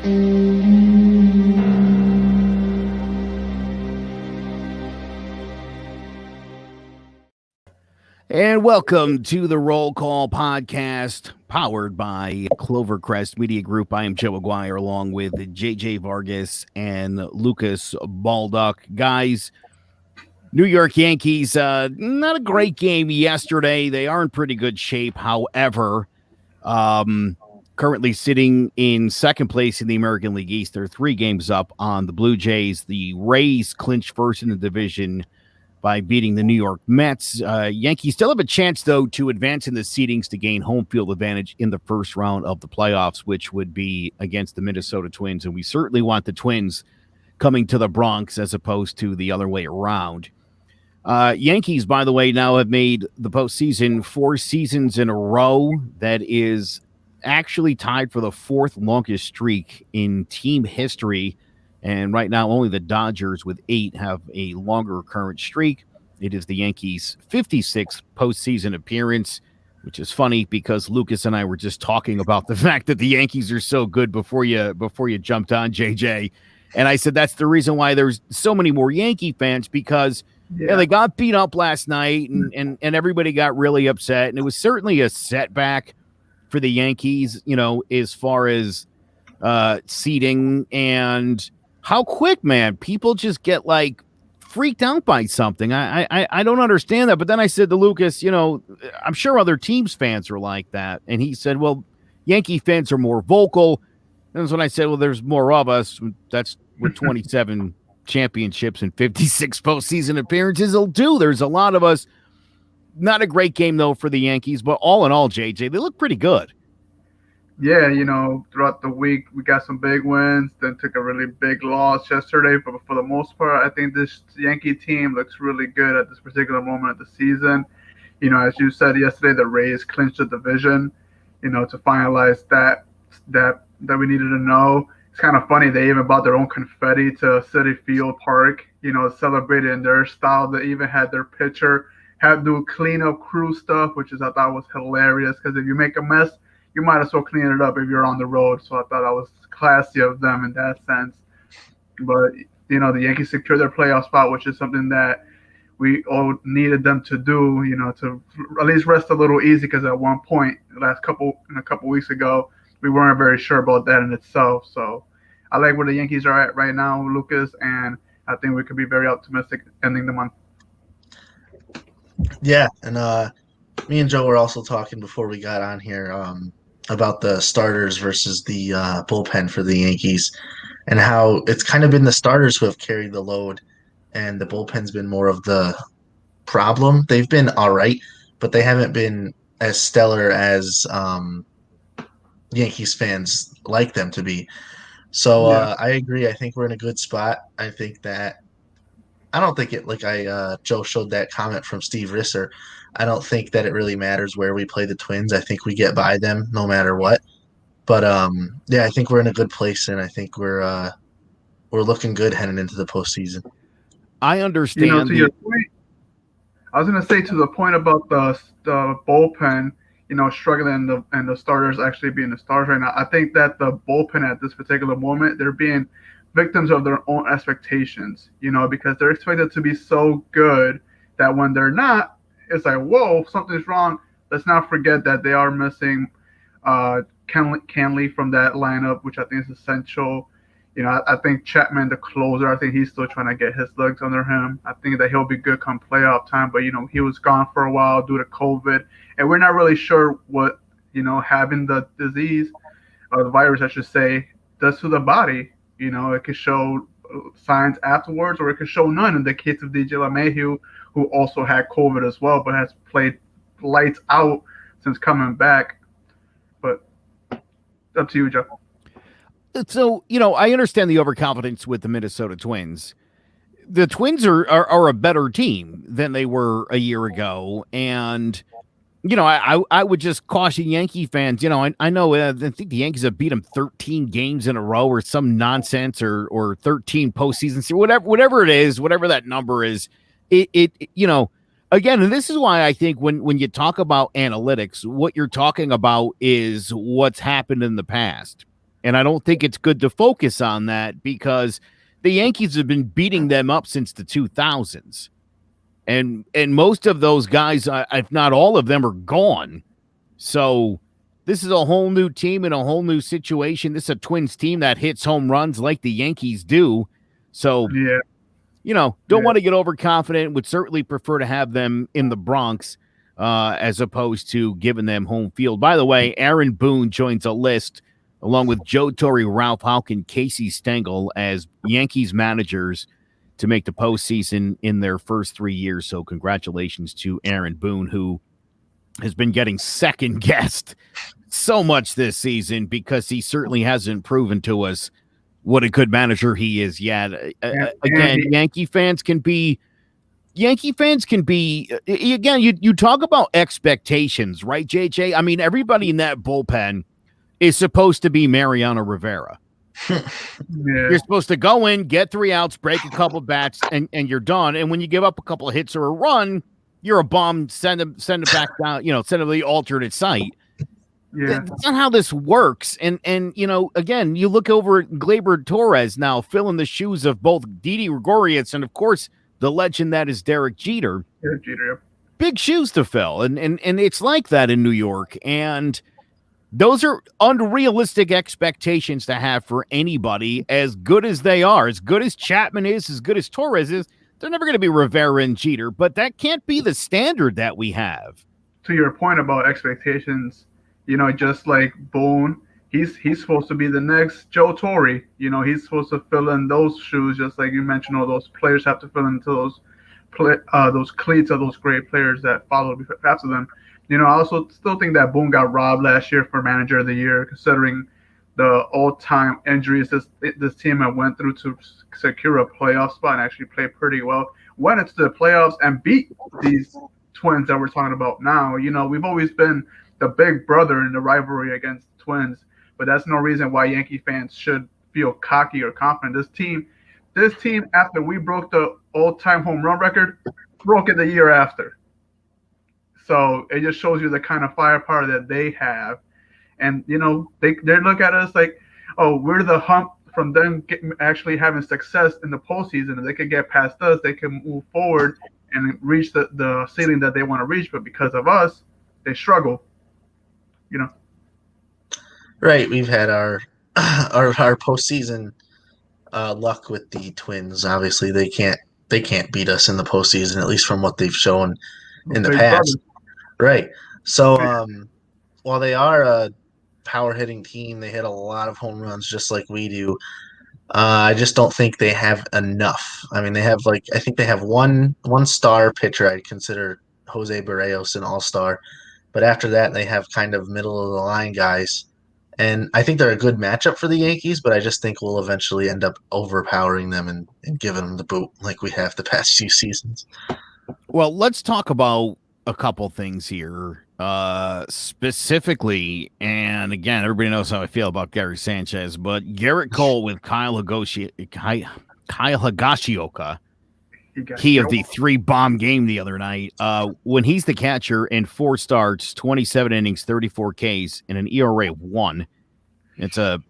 And welcome to the Roll Call Podcast, powered by Clovercrest Media Group. I am Joe Aguirre, along with JJ Vargas and Lucas Baldock. Guys, New York Yankees, not a great game yesterday. They are in pretty good shape. However, currently sitting in second place in the American League East. They're 3 games up on the Blue Jays. The Rays clinched first in the division by beating the New York Mets. Yankees still have a chance, though, to advance in the seedings to gain home field advantage in the first round of the playoffs, which would be against the Minnesota Twins. And we certainly want the Twins coming to the Bronx as opposed to the other way around. Yankees, by the way, now have made the postseason 4 seasons in a row. That is actually tied for the 4th longest streak in team history. And right now, only the Dodgers with 8 have a longer current streak. It is the Yankees' 56th postseason appearance, which is funny because Lucas and I were just talking about the fact that the Yankees are so good before you jumped on, JJ. And I said that's the reason why there's so many more Yankee fans, because they got beat up last night and everybody got really upset. And it was certainly a setback for the Yankees, as far as seeding and how quick, man, people just get freaked out by something. I don't understand that. But then I said to Lucas, I'm sure other teams' fans are like that. And he said, well, Yankee fans are more vocal. And that's when I said, well, there's more of us. That's what 27 championships and 56 postseason appearances will do. There's a lot of us. Not a great game, though, for the Yankees. But all in all, JJ, they look pretty good. Yeah, throughout the week, we got some big wins, then took a really big loss yesterday. But for the most part, I think this Yankee team looks really good at this particular moment of the season. As you said yesterday, the Rays clinched the division, to finalize that we needed to know. It's kind of funny. They even bought their own confetti to Citi Field Park, celebrated in their style. They even had their pitcher had to do cleanup crew stuff, which I thought was hilarious, because if you make a mess, you might as well clean it up if you're on the road. So I thought that was classy of them in that sense. But, the Yankees secured their playoff spot, which is something that we all needed them to do, to at least rest a little easy, because at one point, a couple weeks ago, we weren't very sure about that in itself. So I like where the Yankees are at right now, Lucas, and I think we could be very optimistic ending the month. Yeah, and me and Joe were also talking before we got on here about the starters versus the bullpen for the Yankees, and how it's kind of been the starters who have carried the load and the bullpen's been more of the problem. They've been all right, but they haven't been as stellar as Yankees fans like them to be. So I agree. I think we're in a good spot. I think that I don't think it, Joe showed that comment from Steve Risser. I don't think that it really matters where we play the Twins. I think we get by them no matter what. But I think we're in a good place, and I think we're looking good heading into the postseason. I understand. To your point, I was going to say, to the point about the bullpen, struggling and the starters actually being the stars right now. I think that the bullpen at this particular moment, they're being victims of their own expectations, because they're expected to be so good that when they're not, it's like, whoa, something's wrong. Let's not forget that they are missing Kenley from that lineup, which I think is essential. I think Chapman, the closer, I think he's still trying to get his legs under him. I think that he'll be good come playoff time, but, he was gone for a while due to COVID, and we're not really sure what, having the disease, or the virus, I should say, does to the body. It could show signs afterwards, or it could show none. In the case of DJ LeMahieu, who also had COVID as well, but has played lights out since coming back. But up to you, Joe. So, I understand the overconfidence with the Minnesota Twins. The Twins are a better team than they were a year ago. And, I would just caution Yankee fans. I know I think the Yankees have beat them 13 games in a row or some nonsense, or 13 postseasons, whatever it is, whatever that number is. Again, and this is why I think when you talk about analytics, what you're talking about is what's happened in the past. And I don't think it's good to focus on that because the Yankees have been beating them up since the 2000s. And most of those guys, if not all of them, are gone. So this is a whole new team and a whole new situation. This is a Twins team that hits home runs like the Yankees do. So, don't want to get overconfident. Would certainly prefer to have them in the Bronx as opposed to giving them home field. By the way, Aaron Boone joins a list along with Joe Torre, Ralph Houck, and Casey Stengel as Yankees managers to make the postseason in their first 3 years. So congratulations to Aaron Boone, who has been getting second guessed so much this season because he certainly hasn't proven to us what a good manager he is yet. Again, Yankee fans can be, again, you talk about expectations, right, JJ? I mean, everybody in that bullpen is supposed to be Mariano Rivera. You're supposed to go in, get 3 outs, break a couple bats, and you're done. And when you give up a couple of hits or a run, you're a bum. Send it back down. Send it to the alternate site. Yeah, that's not how this works. And again, you look over at Gleyber Torres now, filling the shoes of both Didi Gregorius and of course the legend that is Derek Jeter. Big shoes to fill, and it's like that in New York. And those are unrealistic expectations to have for anybody, as good as they are, as good as Chapman is, as good as Torres is. They're never going to be Rivera and Jeter, but that can't be the standard that we have. To your point about expectations, just like Boone, he's supposed to be the next Joe Torre. He's supposed to fill in those shoes, just like you mentioned. All those players have to fill into those cleats of those great players that followed after them. I also still think that Boone got robbed last year for Manager of the Year, considering the all-time injuries this team had went through to secure a playoff spot and actually play pretty well. Went into the playoffs and beat these Twins that we're talking about now. We've always been the big brother in the rivalry against the Twins, but that's no reason why Yankee fans should feel cocky or confident. This team, after we broke the all-time home run record, broke it the year after. So it just shows you the kind of firepower that they have. And, they look at us like, oh, we're the hump from them actually having success in the postseason. If they could get past us, they can move forward and reach the ceiling that they want to reach. But because of us, they struggle. Right. We've had our postseason luck with the Twins. Obviously, they can't beat us in the postseason, at least from what they've shown in the past. Right. So while they are a power hitting team, they hit a lot of home runs just like we do. I just don't think they have enough. I mean, I think they have one star pitcher. I'd consider Jose Barrios an all-star. But after that, they have kind of middle-of-the-line guys. And I think they're a good matchup for the Yankees, but I just think we'll eventually end up overpowering them and giving them the boot like we have the past few seasons. Well, let's talk about a couple things here. Specifically, and again, everybody knows how I feel about Gary Sanchez, but Garrett Cole with Kyle Higashioka, key of the 3-bomb game the other night. When he's the catcher in 4 starts, 27 innings, 34 Ks, and an ERA of 1. It's a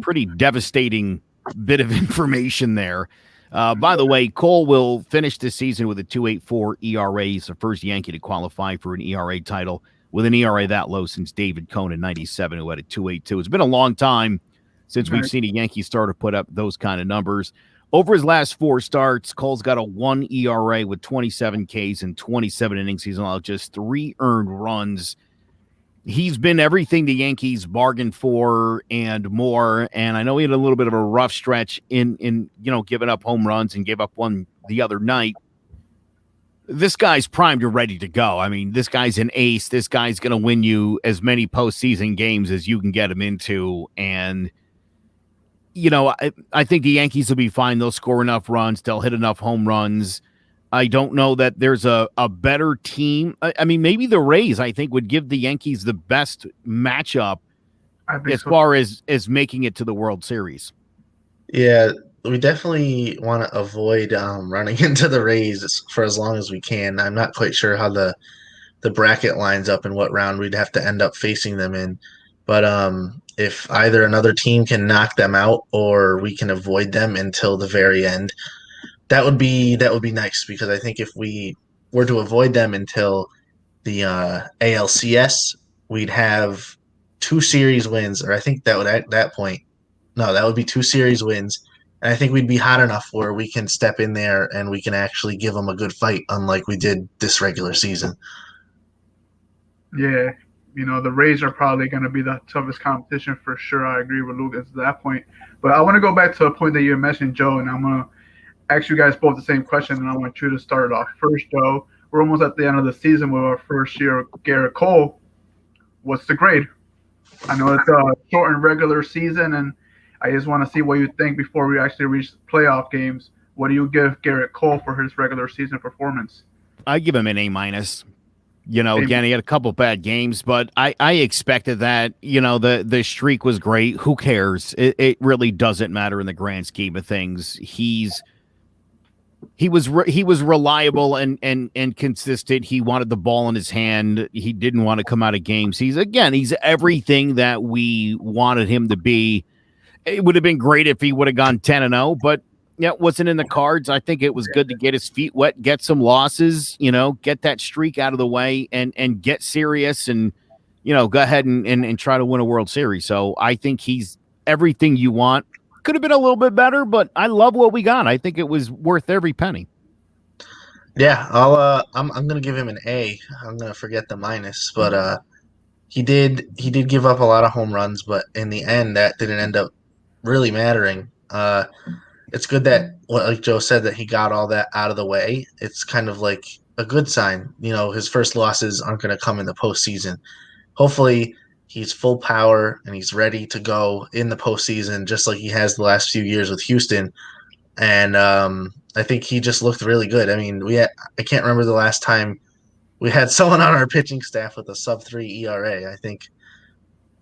pretty devastating bit of information there. By the way, Cole will finish this season with a 2.84 ERA. He's the first Yankee to qualify for an ERA title with an ERA that low since David Cone in 97, who had a 2.82. It's been a long time since we've seen a Yankee starter put up those kind of numbers. Over his last 4 starts, Cole's got a 1 ERA with 27 Ks and 27 innings. He's allowed just 3 earned runs. He's been everything the Yankees bargained for and more. And I know he had a little bit of a rough stretch in giving up home runs and gave up one the other night. This guy's primed and ready to go. I mean, this guy's an ace. This guy's going to win you as many postseason games as you can get him into. And, I think the Yankees will be fine. They'll score enough runs. They'll hit enough home runs. I don't know that there's a better team. I mean, maybe the Rays, I think, would give the Yankees the best matchup as far as making it to the World Series. Yeah, we definitely want to avoid running into the Rays for as long as we can. I'm not quite sure how the bracket lines up and what round we'd have to end up facing them in. But if either another team can knock them out or we can avoid them until the very end, that would be nice, because I think if we were to avoid them until the ALCS, we'd have 2 series wins, or I think that would at that point, no, that would be 2 series wins. And I think we'd be hot enough where we can step in there and we can actually give them a good fight, unlike we did this regular season. Yeah, the Rays are probably going to be the toughest competition for sure. I agree with Lucas at that point. But I want to go back to a point that you mentioned, Joe, and I'm going to ask you guys both the same question, and I want you to start it off first, Joe. We're almost at the end of the season with our first year of Garrett Cole. What's the grade? I know it's a short and regular season, and I just want to see what you think before we actually reach playoff games. What do you give Garrett Cole for his regular season performance? I give him an A minus. Again, he had a couple bad games, but I expected that. The streak was great. Who cares? It really doesn't matter in the grand scheme of things. He was reliable and consistent. He wanted the ball in his hand. He didn't want to come out of games. He's everything that we wanted him to be. It would have been great if he would have gone 10-0, but it wasn't in the cards. I think it was good to get his feet wet, get some losses, get that streak out of the way and get serious and, go ahead and try to win a World Series. So I think he's everything you want. Could have been a little bit better, but I love what we got. I think it was worth every penny. Yeah, I'm gonna give him an A. I'm gonna forget the minus, but he did give up a lot of home runs, but in the end, that didn't end up really mattering. It's good that, like Joe said, that he got all that out of the way. It's kind of like a good sign. His first losses aren't going to come in the postseason. Hopefully, he's full power and he's ready to go in the postseason, just like he has the last few years with Houston. And I think he just looked really good. I mean, I can't remember the last time we had someone on our pitching staff with a sub-3 ERA. I think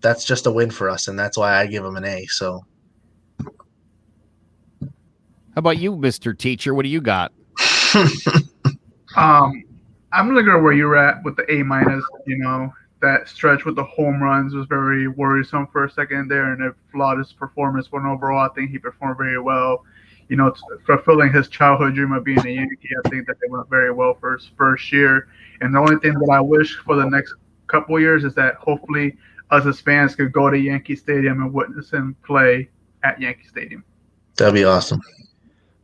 that's just a win for us, and that's why I give him an A. So. How about you, Mr. Teacher? What do you got? I'm gonna go where you're at with the A minus. That stretch with the home runs was very worrisome for a second there, and it flawed his performance. But overall, I think he performed very well. Fulfilling his childhood dream of being a Yankee, I think that it went very well for his first year. And the only thing that I wish for the next couple of years is that hopefully us as fans could go to Yankee Stadium and witness him play at Yankee Stadium. That'd be awesome.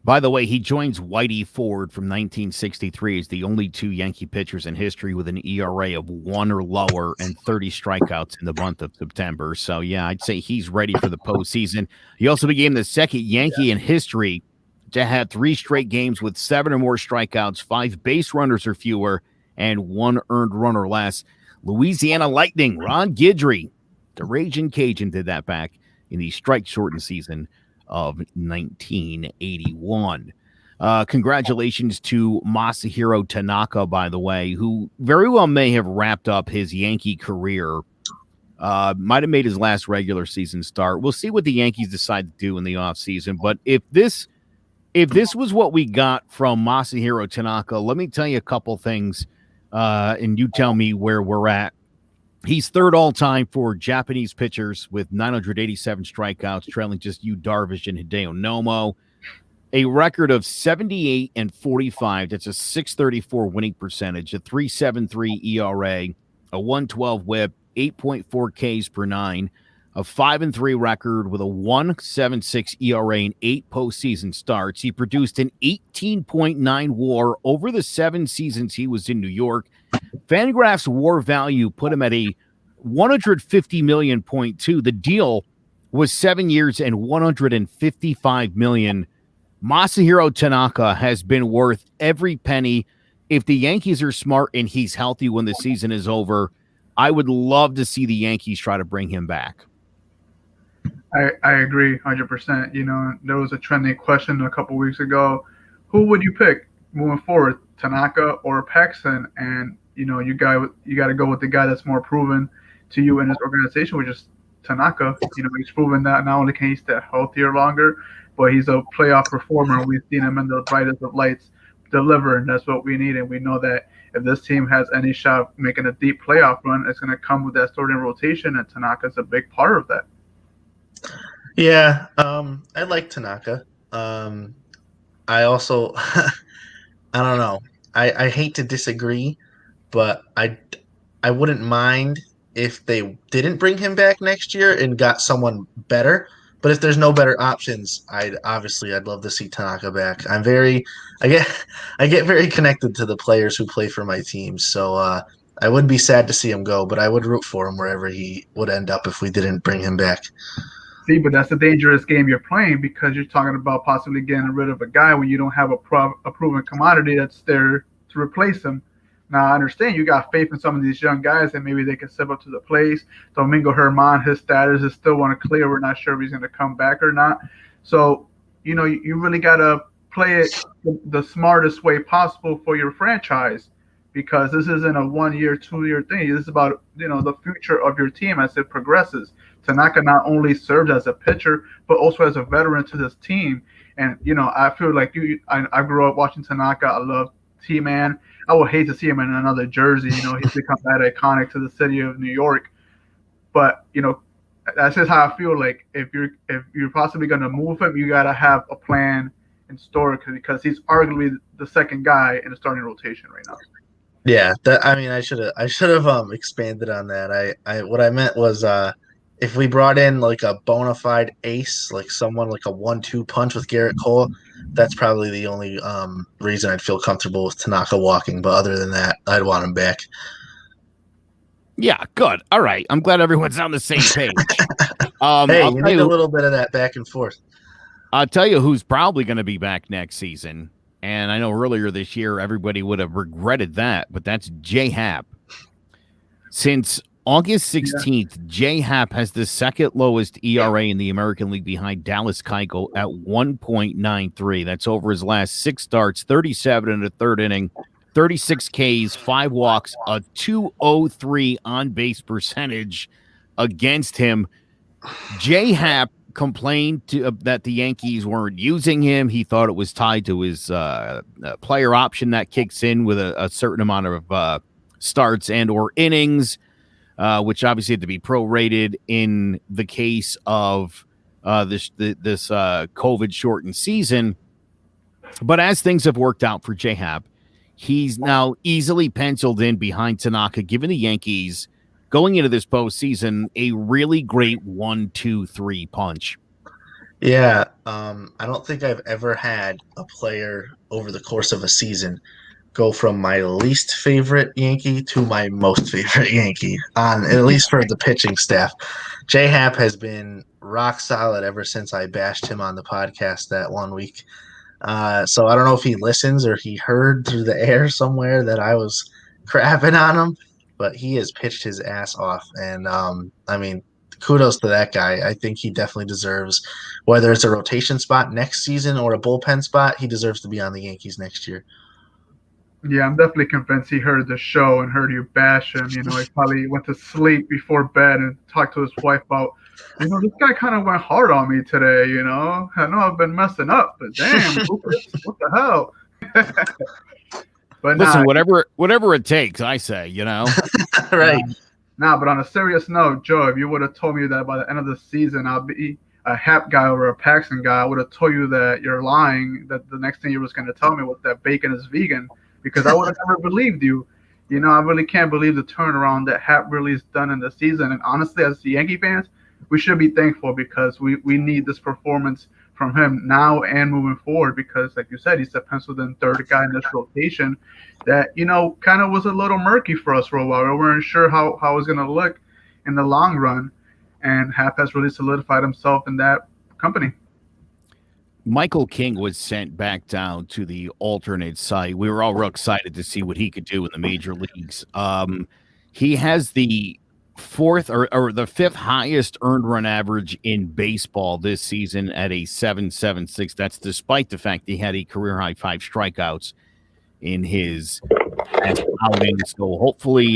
By the way, he joins Whitey Ford from 1963 as the only 2 Yankee pitchers in history with an ERA of 1 or lower and 30 strikeouts in the month of September. So, yeah, I'd say he's ready for the postseason. He also became the second Yankee in history to have 3 straight games with 7 or more strikeouts, 5 base runners or fewer, and 1 earned run or less. Louisiana Lightning, Ron Guidry, the Raging Cajun, did that back in the strike-shortened season of 1981. Congratulations to Masahiro Tanaka, by the way, who very well may have wrapped up his Yankee career. Might have made his last regular season start. We'll see what the Yankees decide to do in the offseason. But if this was what we got from Masahiro Tanaka, let me tell you a couple things, and you tell me where we're at. He's third all-time for Japanese pitchers with 987 strikeouts, trailing just Yu Darvish and Hideo Nomo. A record of 78-45. That's a .634 winning percentage, a .373 ERA, a 112 WHIP, 8.4 Ks per 9, a 5-3 record with a 1.76 ERA and 8 postseason starts. He produced an 18.9 WAR over the 7 seasons he was in New York. Fangraph's WAR value put him at a 150 million point two. The deal was 7 years and 155 million. Masahiro Tanaka has been worth every penny. If the Yankees are smart and he's healthy when the season is over, I would love to see the Yankees try to bring him back. I agree 100%. There was a trending question a couple weeks ago. Who would you pick moving forward, Tanaka or Paxton? And you got to go with the guy that's more proven to you in his organization, which is Tanaka. He's proven that not only can he stay healthier longer, but he's a playoff performer. We've seen him in the brightest of lights deliver, and that's what we need. And we know that if this team has any shot of making a deep playoff run, it's going to come with that starting rotation, and Tanaka's a big part of that. Yeah, I like Tanaka. I also, I don't know. I hate to disagree, but I wouldn't mind if they didn't bring him back next year and got someone better. But if there's no better options, I'd love to see Tanaka back. I get I get very connected to the players who play for my team, so I would be sad to see him go, but I would root for him wherever he would end up if we didn't bring him back. See, but that's a dangerous game you're playing because you're talking about possibly getting rid of a guy when you don't have a proven commodity that's there to replace him. Now, I understand you got faith in some of these young guys and maybe they can step up to the place. Domingo Herman, his status is still unclear. We're not sure if he's going to come back or not. So, you really got to play it the smartest way possible for your franchise because this isn't a 1 year, 2 year thing. This is about, the future of your team as it progresses. Tanaka not only served as a pitcher, but also as a veteran to this team. And, I feel like I grew up watching Tanaka. I love T-Man. I would hate to see him in another jersey. He's become that iconic to the city of New York. But, that's just how I feel like if you're possibly going to move him, you got to have a plan in store because he's arguably the second guy in the starting rotation right now. Yeah, I should have expanded on that. I what I meant was if we brought in like a bona fide ace, like someone like a 1-2 punch with Garrett Cole, that's probably the only reason I'd feel comfortable with Tanaka walking. But other than that, I'd want him back. Yeah, good. All right. I'm glad everyone's on the same page. Hey, you need a little bit of that back and forth. I'll tell you who's probably going to be back next season. And I know earlier this year, everybody would have regretted that, but that's J Happ. Since August 16th, J Happ has the second lowest ERA in the American League behind Dallas Keuchel at 1.93. That's over his last 6 starts, 37 in the third inning, 36 Ks, 5 walks, a 203 on-base percentage against him. J Happ complained that the Yankees weren't using him. He thought it was tied to his player option that kicks in with a certain amount of starts and or innings, which obviously had to be prorated in the case of this COVID shortened season. But as things have worked out for J Happ, he's now easily penciled in behind Tanaka, giving the Yankees going into this postseason a really great 1-2-3 punch. Yeah, I don't think I've ever had a player over the course of a season go from my least favorite Yankee to my most favorite Yankee at least for the pitching staff. J Happ has been rock solid ever since I bashed him on the podcast that one week. So I don't know if he listens or he heard through the air somewhere that I was crapping on him, but he has pitched his ass off. And I mean, kudos to that guy. I think he definitely deserves, whether it's a rotation spot next season or a bullpen spot, he deserves to be on the Yankees next year. Yeah, I'm definitely convinced he heard the show and heard you bash him. He probably went to sleep before bed and talked to his wife about, this guy kind of went hard on me today. I know I've been messing up, but damn, what the hell? But listen, whatever it takes, I say, Right. But on a serious note, Joe, if you would have told me that by the end of the season I'll be a Hap guy or a Paxton guy, I would have told you that you're lying, that the next thing you was going to tell me was that bacon is vegan, because I would have never believed you. I really can't believe the turnaround that Hap really has done in the season. And honestly, as the Yankee fans, we should be thankful because we need this performance from him now and moving forward because, like you said, he's a penciled-in third guy in this rotation that, kind of was a little murky for us for a while. We weren't sure how it was going to look in the long run, and Hap has really solidified himself in that company. Michael King was sent back down to the alternate site. We were all real excited to see what he could do in the major leagues. He has the the fifth highest earned run average in baseball this season at a 7.76. That's despite the fact he had a career high 5 strikeouts in his outing. So hopefully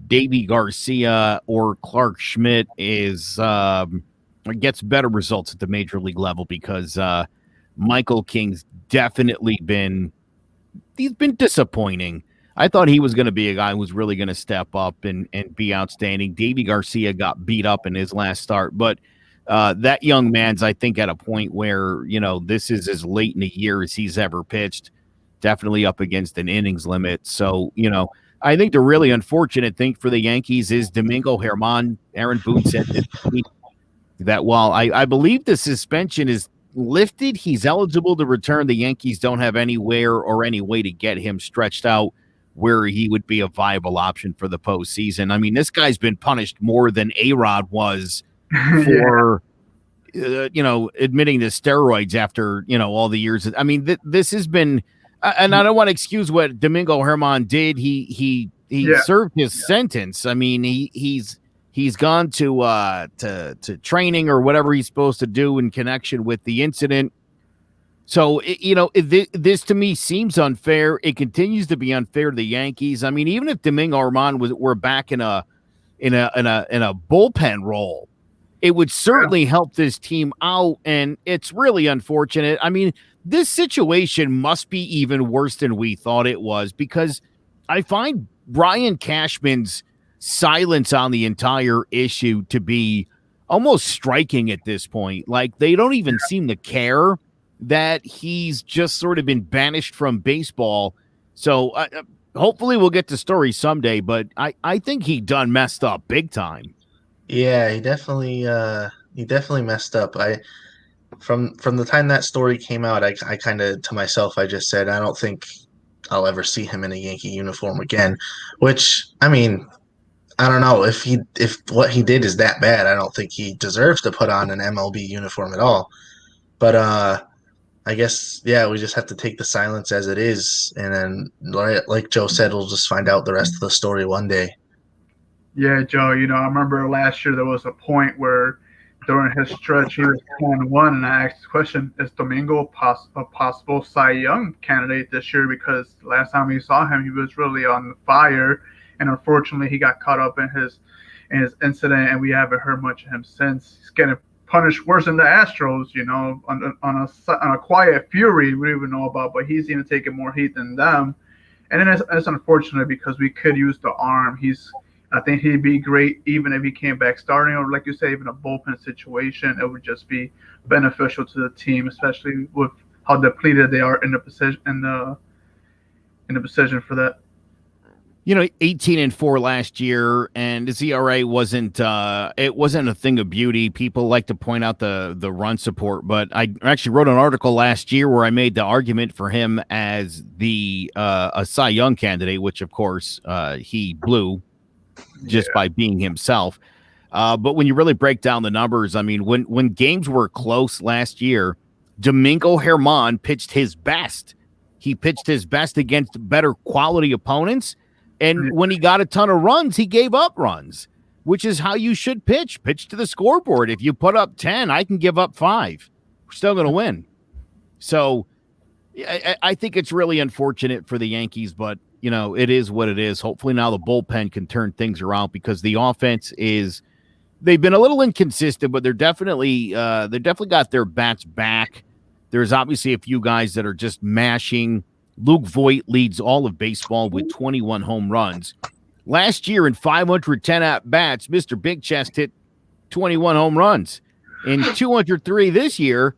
Davey Garcia or Clark Schmidt gets better results at the major league level because Michael King's definitely been disappointing. I thought he was going to be a guy who was really going to step up and be outstanding. Davey Garcia got beat up in his last start, but That young man's, I think, at a point where, this is as late in the year as he's ever pitched, definitely up against an innings limit. So, I think the really unfortunate thing for the Yankees is Domingo Germán. Aaron Boone said that while I believe the suspension is lifted, he's eligible to return. The Yankees don't have anywhere or any way to get him stretched out where he would be a viable option for the postseason. I mean, this guy's been punished more than A-Rod was for, admitting to steroids after, all the years. I mean, this has been, and I don't want to excuse what Domingo Germán did. He served his sentence. I mean, he's gone to training or whatever he's supposed to do in connection with the incident. So, this to me seems unfair. It continues to be unfair to the Yankees. I mean, even if Domingo Germán were back in a bullpen role, it would certainly help this team out. And it's really unfortunate. I mean, this situation must be even worse than we thought it was, because I find Brian Cashman's silence on the entire issue to be almost striking at this point. Like, they don't even seem to care that he's just sort of been banished from baseball. So hopefully we'll get the story someday, but I think he done messed up big time. Yeah, he definitely messed up. From the time that story came out, I kind of, to myself, I just said, I don't think I'll ever see him in a Yankee uniform again, which, I mean, I don't know if what he did is that bad. I don't think he deserves to put on an MLB uniform at all. But I guess, yeah, we just have to take the silence as it is. And then, like Joe said, we'll just find out the rest of the story one day. Yeah, Joe, I remember last year there was a point where during his stretch he was 10-1, and I asked the question, is Domingo a possible Cy Young candidate this year? Because last time we saw him, he was really on fire, and unfortunately he got caught up in his incident, and we haven't heard much of him since. He's getting punished worse than the Astros, on a quiet fury we don't even know about, but he's even taking more heat than them. And then it's unfortunate because we could use the arm. I think he'd be great even if he came back starting, or like you say, even a bullpen situation. It would just be beneficial to the team, especially with how depleted they are in the position for that. 18-4 last year, and his ERA wasn't a thing of beauty. People like to point out the run support, but I actually wrote an article last year where I made the argument for him as a Cy Young candidate, which of course he blew just by being himself. But when you really break down the numbers, I mean, when games were close last year, Domingo Germán pitched his best. He pitched his best against better quality opponents. And when he got a ton of runs, he gave up runs, which is how you should pitch. Pitch to the scoreboard. If you put up 10, I can give up 5. We're still going to win. So I think it's really unfortunate for the Yankees, but, it is what it is. Hopefully now the bullpen can turn things around, because the offense they've been a little inconsistent, but they're definitely got their bats back. There's obviously a few guys that are just mashing. Luke Voit leads all of baseball with 21 home runs. Last year in 510 at-bats, Mr. Big Chest hit 21 home runs. In 203 this year,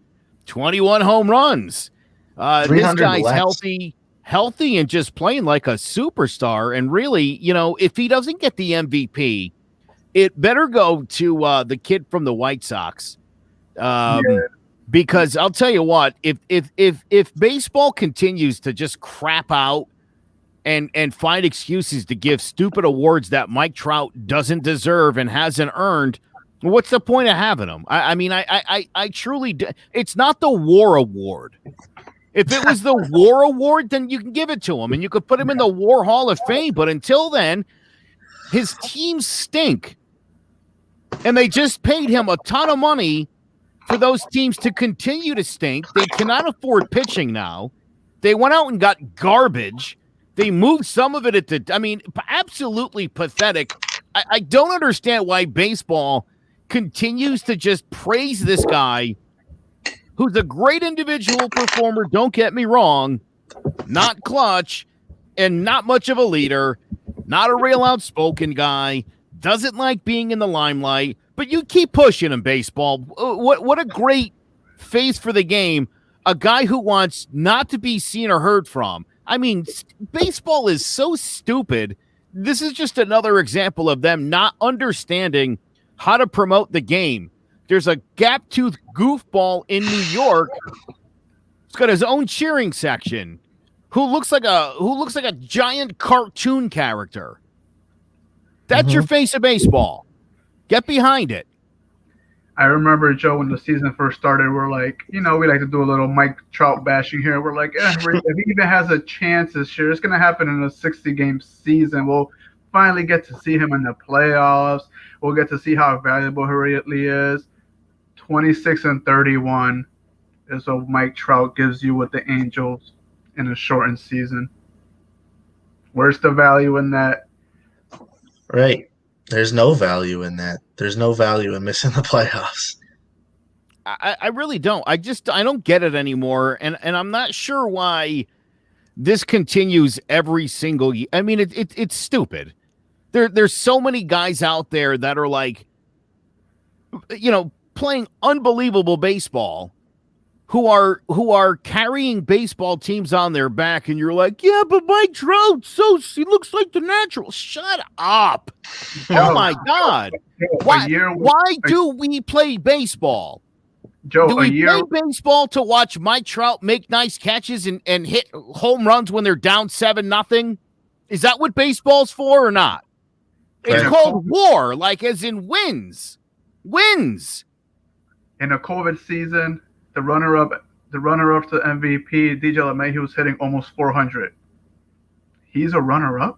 21 home runs. This guy's healthy and just playing like a superstar. And really, if he doesn't get the MVP, it better go to the kid from the White Sox. Because I'll tell you what, if baseball continues to just crap out and find excuses to give stupid awards that Mike Trout doesn't deserve and hasn't earned, what's the point of having them? I truly do. It's not the War Award. If it was the War Award, then you can give it to him and you could put him in the War Hall of Fame. But until then, his teams stink. And they just paid him a ton of money for those teams to continue to stink. They cannot afford pitching now. They went out and got garbage. They moved some of it absolutely pathetic. I don't understand why baseball continues to just praise this guy, who's a great individual performer, don't get me wrong, not clutch, and not much of a leader, not a real outspoken guy, doesn't like being in the limelight, but you keep pushing him, baseball. What a great face for the game. A guy who wants not to be seen or heard from. I mean, baseball is so stupid. This is just another example of them not understanding how to promote the game. There's a gap-toothed goofball in New York. He's got his own cheering section. Who looks like a giant cartoon character. That's your face of baseball. Get behind it. I remember, Joe, when the season first started, we're like, we like to do a little Mike Trout bashing here. We're like, if he even has a chance this year, it's going to happen in a 60-game season. We'll finally get to see him in the playoffs. We'll get to see how valuable he really is. 26-31 is what Mike Trout gives you with the Angels in a shortened season. Where's the value in that? Right. There's no value in that. There's no value in missing the playoffs. I really don't. I don't get it anymore. And I'm not sure why this continues every single year. I mean, it's stupid. There's so many guys out there that are like, playing unbelievable baseball who are carrying baseball teams on their back, and you're like, yeah, but Mike Trout, he looks like the natural. Shut up. Oh my God. Why do we play baseball? Joe, do we play baseball to watch Mike Trout make nice catches and hit home runs when they're down 7-0? Is that what baseball's for or not? It's called war, like as in wins. Wins. In a COVID season, the runner-up to MVP, DJ LeMahieu, was hitting almost 400. He's a runner-up?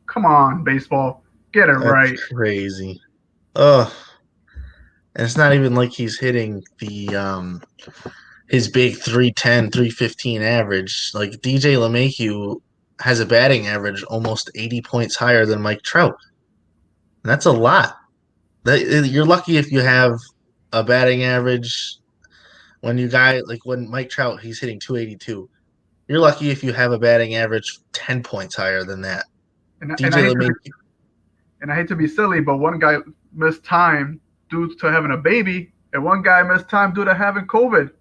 Come on, baseball. Get it right. Crazy. Ugh. And it's not even like he's hitting the his big 310, 315 average. Like DJ LeMahieu has a batting average almost 80 points higher than Mike Trout. And that's a lot. You're lucky if you have a batting average when Mike Trout, he's hitting 282. You're lucky if you have a batting average 10 points higher than that. And I hate to be silly, but one guy missed time due to having a baby, and one guy missed time due to having COVID.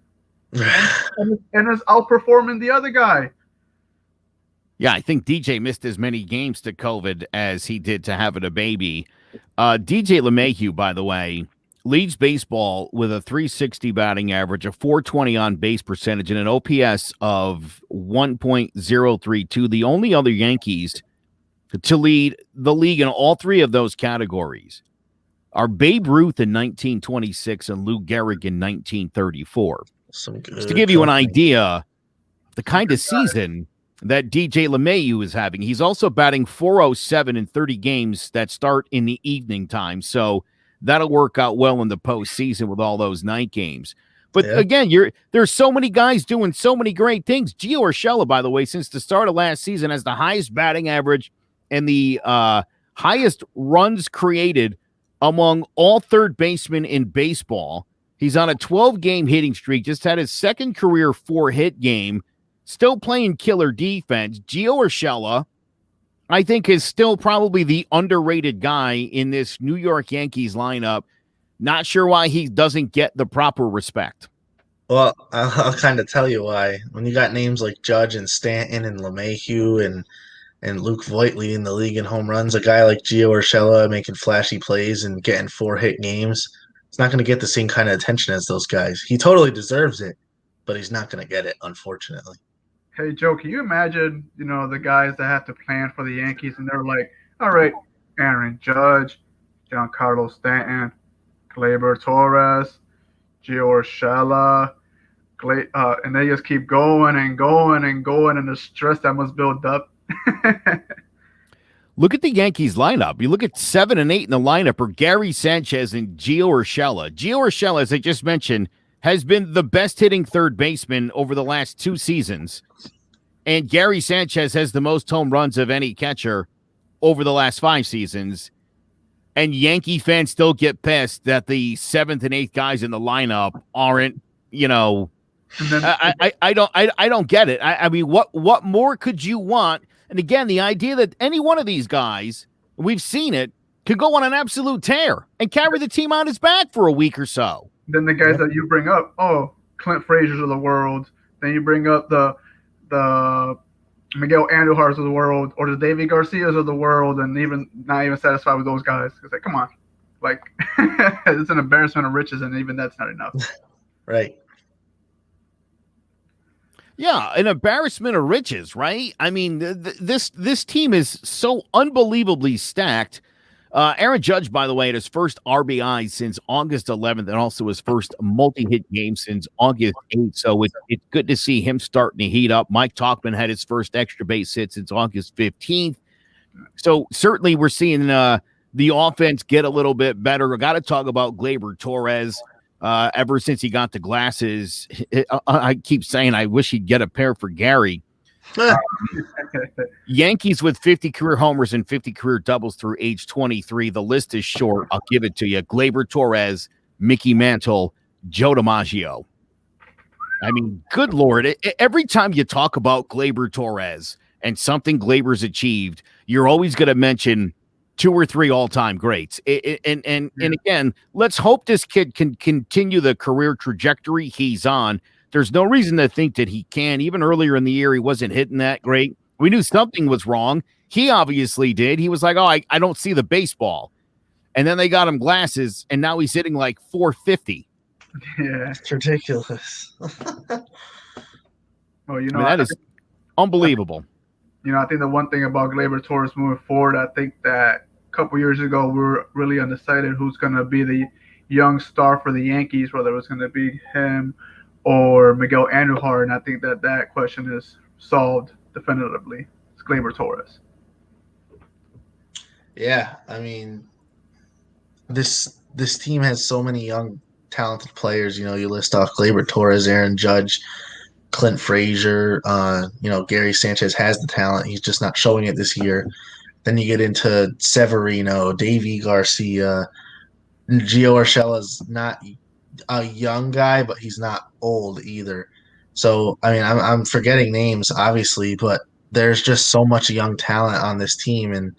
and is outperforming the other guy. Yeah, I think DJ missed as many games to COVID as he did to having a baby. DJ LeMahieu, by the way, leads baseball with a 360 batting average, a 420 on base percentage, and an OPS of 1.032. The only other Yankees to lead the league in all three of those categories are Babe Ruth in 1926 and Lou Gehrig in 1934. Just to give you an idea of the kind of season that DJ LeMahieu is having. He's also batting .407 in 30 games that start in the evening time. So that'll work out well in the postseason with all those night games. But again, there's so many guys doing so many great things. Gio Urshela, by the way, since the start of last season, has the highest batting average and the highest runs created among all third basemen in baseball. He's on a 12-game hitting streak, just had his second career 4-hit game, still playing killer defense. Gio Urshela, I think, is still probably the underrated guy in this New York Yankees lineup. Not sure why he doesn't get the proper respect. Well, I'll kind of tell you why. When you got names like Judge and Stanton and LeMahieu and Luke Voigt leading the league in home runs, a guy like Gio Urshela making flashy plays and getting 4-hit games, it's not going to get the same kind of attention as those guys. He totally deserves it, but he's not going to get it, unfortunately. Hey, Joe, can you imagine, the guys that have to plan for the Yankees, and they're like, all right, Aaron Judge, Giancarlo Stanton, Gleyber Torres, Gio Urshela, and they just keep going and going and going, and the stress that must build up. Look at the Yankees lineup. You look at 7 and 8 in the lineup are Gary Sanchez and Gio Urshela. Gio Urshela, as I just mentioned, has been the best hitting third baseman over the last 2 seasons. And Gary Sanchez has the most home runs of any catcher over the last 5 seasons. And Yankee fans still get pissed that the 7th and 8th guys in the lineup aren't, I don't get it. I mean, what more could you want? And again, the idea that any one of these guys we've seen it, could go on an absolute tear and carry the team on his back for a week or so. Then the guys that you bring up, Clint Frazier's of the world. Then you bring up the Miguel Andujar's of the world, or the David Garcia's of the world, and even not even satisfied with those guys. It's like, come on, like it's an embarrassment of riches, and even that's not enough. Right. Yeah, an embarrassment of riches, right? I mean, this team is so unbelievably stacked. Aaron Judge, by the way, had his first RBI since August 11th, and also his first multi-hit game since August 8th. So it's good to see him starting to heat up. Mike Tauchman had his first extra base hit since August 15th. So certainly we're seeing the offense get a little bit better. I got to talk about Gleyber Torres. Ever since he got the glasses, I keep saying I wish he'd get a pair for Gary. Yankees with 50 career homers and 50 career doubles through age 23. The list is short. I'll give it to you. Gleyber Torres, Mickey Mantle, Joe DiMaggio. I mean, good Lord. Every time you talk about Gleyber Torres and something Gleyber's achieved, you're always going to mention 2 or 3 all-time greats. And again, let's hope this kid can continue the career trajectory he's on. There's no reason to think that he can. Even earlier in the year, he wasn't hitting that great. We knew something was wrong. He obviously did. He was like, I don't see the baseball. And then they got him glasses, and now he's hitting like 450. Yeah. It's ridiculous. Well, you I know, mean, that is unbelievable. I think the one thing about Gleyber Torres moving forward, I think that a couple years ago we were really undecided who's going to be the young star for the Yankees, whether it was going to be him or Miguel Andujar, and I think that question is solved definitively. It's Gleyber Torres. Yeah, I mean, this team has so many young, talented players. You list off Gleyber Torres, Aaron Judge, Clint Frazier. Gary Sanchez has the talent. He's just not showing it this year. Then you get into Severino, Davy Garcia. Gio Urshela's not a young guy, but he's not old either. So, I mean, I'm forgetting names, obviously, but there's just so much young talent on this team, and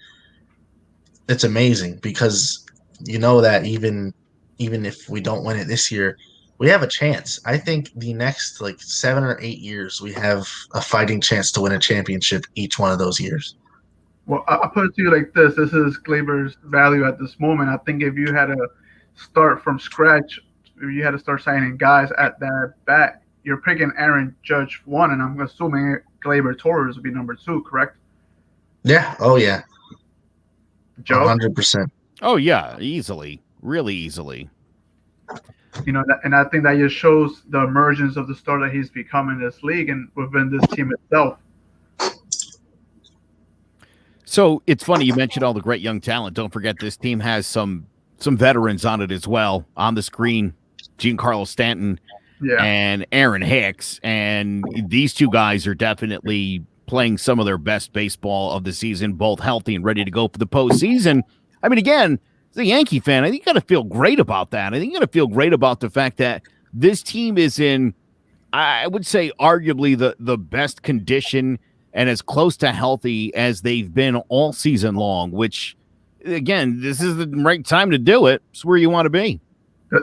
it's amazing because that even if we don't win it this year, we have a chance. I think the next 7 or 8 years, we have a fighting chance to win a championship each one of those years. Well, I'll put it to you like this. This is Gleyber's value at this moment. I think if you had to start from scratch, if you had to start signing guys at that bat, you're picking Aaron Judge 1, and I'm assuming Gleyber Torres would be number 2, correct? Yeah. Oh, yeah. Joe? 100%. Oh, yeah, easily. Really easily. And I think that just shows the emergence of the star that he's become in this league and within this team itself. So it's funny you mentioned all the great young talent. Don't forget this team has some veterans on it as well. On the screen, Giancarlo Stanton and Aaron Hicks. And these two guys are definitely playing some of their best baseball of the season, both healthy and ready to go for the postseason. I mean, again, as a Yankee fan, I think you got to feel great about that. I think you got to feel great about the fact that this team is in, I would say, arguably the best condition and as close to healthy as they've been all season long, which, again, this is the right time to do it. It's where you want to be.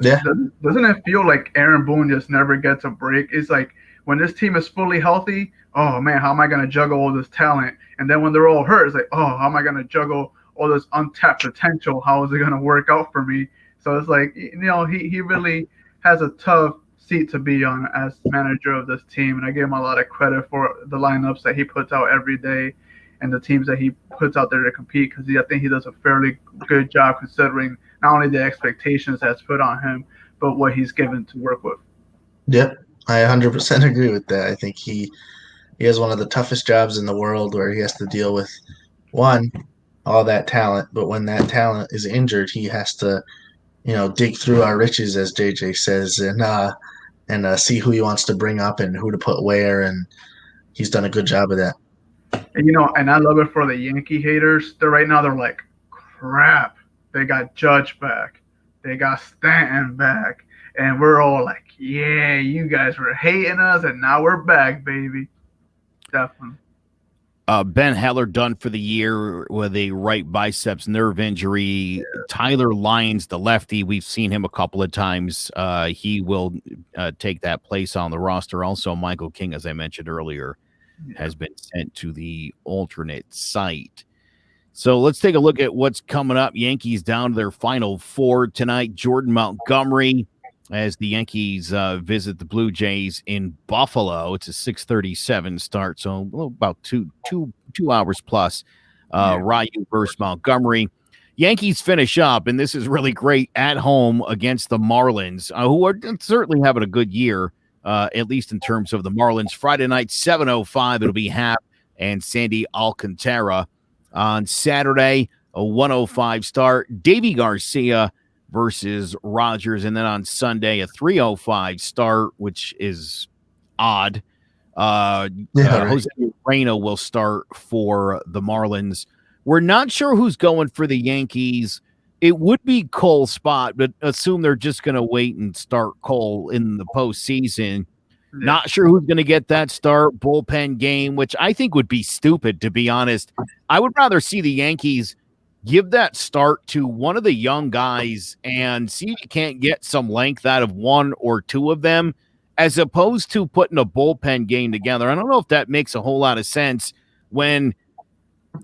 Yeah. Doesn't it feel like Aaron Boone just never gets a break? It's like when this team is fully healthy, oh, man, how am I going to juggle all this talent? And then when they're all hurt, it's like, oh, how am I going to juggle all this untapped potential? How is it going to work out for me? So it's like, he really has a tough seat to be on as manager of this team, and I give him a lot of credit for the lineups that he puts out every day and the teams that he puts out there to compete, because I think he does a fairly good job considering not only the expectations that's put on him, but what he's given to work with. Yep, I 100% agree with that. I think he has one of the toughest jobs in the world, where he has to deal with, one, all that talent, but when that talent is injured, he has to dig through our riches, as JJ says, and see who he wants to bring up and who to put where, and he's done a good job of that. And I love it for the Yankee haters. They're like, crap, they got Judge back, they got Stanton back, and we're all like, yeah, you guys were hating us, and now we're back, baby. Definitely. Ben Heller done for the year with a right biceps nerve injury. Yeah. Tyler Lyons, the lefty, we've seen him a couple of times. He will take that place on the roster. Also, Michael King, as I mentioned earlier, has been sent to the alternate site. So let's take a look at what's coming up. Yankees down to their final four tonight. Jordan Montgomery, as the Yankees visit the Blue Jays in Buffalo. It's a 6:37 start, so about two hours plus. Ryu versus Montgomery. Yankees finish up, and this is really great, at home against the Marlins, who are certainly having a good year, at least in terms of the Marlins. Friday night, 7:05, it'll be Happ and Sandy Alcantara. On Saturday, a 1:05 start. Davy Garcia versus Rogers. And then on Sunday, a 3:05 start, which is odd. Jose Moreno will start for the Marlins. We're not sure who's going for the Yankees. It would be Cole's spot, but assume they're just going to wait and start Cole in the postseason. Yeah. Not sure who's going to get that start. Bullpen game, which I think would be stupid, to be honest. I would rather see the Yankees give that start to one of the young guys and see if you can't get some length out of one or two of them, as opposed to putting a bullpen game together. I don't know if that makes a whole lot of sense when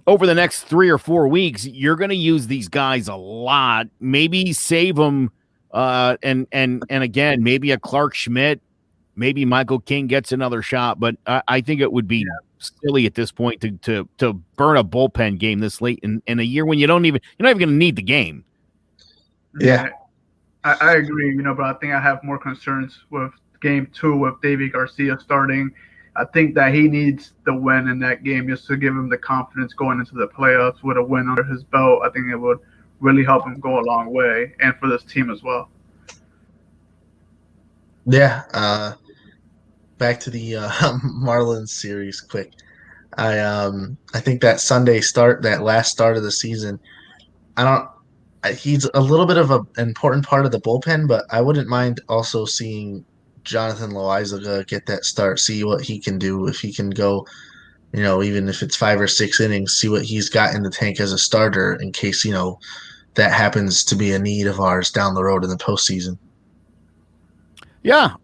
over the next 3 or 4 weeks, you're going to use these guys a lot. Maybe save them. And again, maybe a Clark Schmidt. Maybe Michael King gets another shot, but I think it would be silly at this point to burn a bullpen game this late in a year when you're not even going to need the game. Yeah, I agree. But I think I have more concerns with game 2 with Davy Garcia starting. I think that he needs the win in that game just to give him the confidence going into the playoffs with a win under his belt. I think it would really help him go a long way, and for this team as well. Yeah. Back to the Marlins series quick. I think that Sunday start, that last start of the season, he's a little bit of an important part of the bullpen, but I wouldn't mind also seeing Jonathan Loaizaga get that start, see what he can do, if he can go, even if it's 5 or 6 innings, see what he's got in the tank as a starter in case, that happens to be a need of ours down the road in the postseason. Yeah.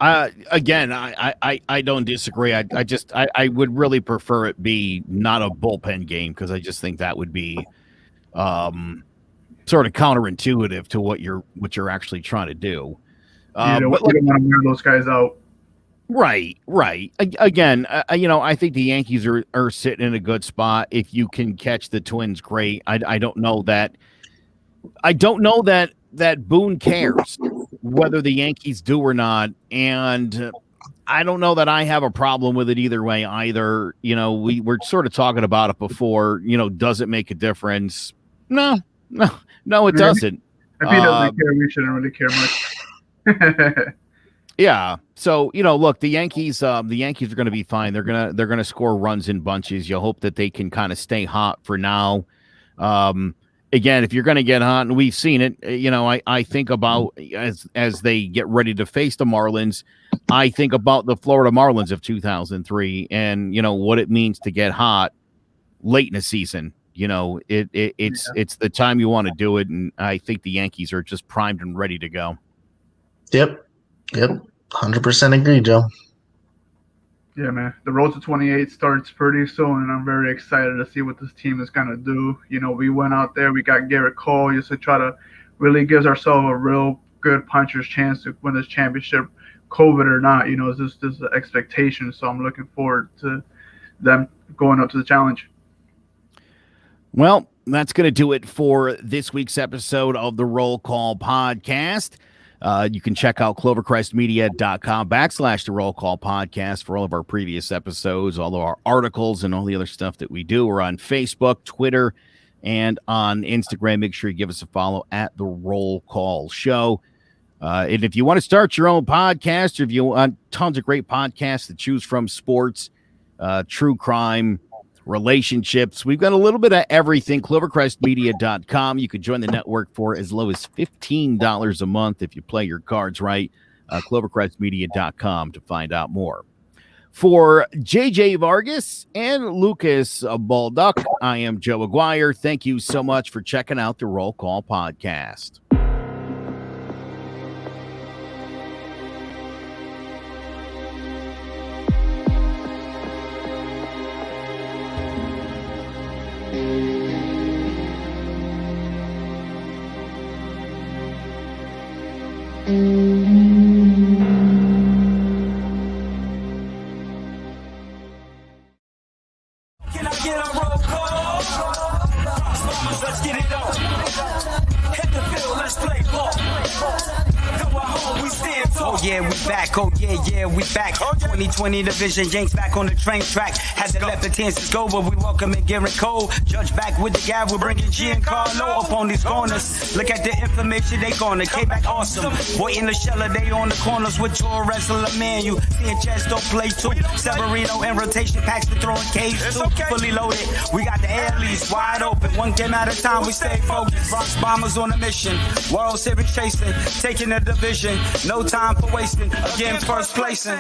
Again, I don't disagree. I would really prefer it be not a bullpen game, because I just think that would be sort of counterintuitive to what you're actually trying to do. You don't want to wear those guys out. Right. Again, I think the Yankees are sitting in a good spot. If you can catch the Twins, great. I don't know that Boone cares whether the Yankees do or not, and I don't know that I have a problem with it either way either. We're sort of talking about it before. Does it make a difference? No, it doesn't. If he doesn't care, we shouldn't really care much. Yeah. So, look, the Yankees are going to be fine. They're going to score runs in bunches. You hope that they can kind of stay hot for now. Again, if you're going to get hot, and we've seen it, I think about as they get ready to face the Marlins, I think about the Florida Marlins of 2003 and, what it means to get hot late in the season. It's the time you want to do it. And I think the Yankees are just primed and ready to go. Yep. 100% agree, Joe. Yeah, man. The road to 28 starts pretty soon, and I'm very excited to see what this team is going to do. We went out there, we got Garrett Cole just to try to really give ourselves a real good puncher's chance to win this championship, COVID or not. It's just an expectation, so I'm looking forward to them going up to the challenge. Well, that's going to do it for this week's episode of the Roll Call Podcast. You can check out clovercrestmedia.com/the Roll Call Podcast for all of our previous episodes, all of our articles, and all the other stuff that we do. We're on Facebook, Twitter, and on Instagram. Make sure you give us a follow at the Roll Call Show. And if you want to start your own podcast, or if you want tons of great podcasts to choose from, sports, true crime, relationships, we've got a little bit of everything. clovercrestmedia.com. You can join the network for as low as $15 a month if you play your cards right. clovercrestmedia.com to find out more. For JJ Vargas and Lucas Balduck, I am Joe Aguirre. Thank you so much for checking out the Roll Call Podcast. Can I get a roll call? Let's get it on. Hit the field, let's play ball. Go home, we stand tall. Oh yeah, we back. Oh yeah, we back. 2020 division, Yanks back on the train track. Had to let the chances go, but we welcome it, Garrett Cole. Judge back with the guy, we're bringing Giancarlo up on these corners. Look at the information they gonna K-back awesome. Boy in the shell, they on the corners with your wrestler man. You seeing Chesto play too. Severino in rotation, Paxton throwing K's too. Fully loaded, we got the air leads wide open. One game at a time, we stay focused. Bronx Bombers on a mission. World Series chasing, taking the division. No time for wasting. Again, first placing.